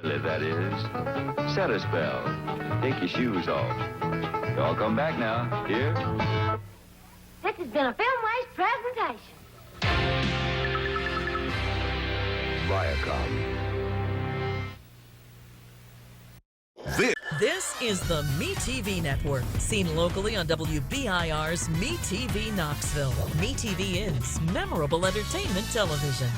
That is, set a spell. Take your shoes off. Y'all come back now. Here. This has been a Filmways presentation. Viacom. This is the MeTV network, seen locally on WBIR's MeTV Knoxville. MeTV is memorable entertainment television.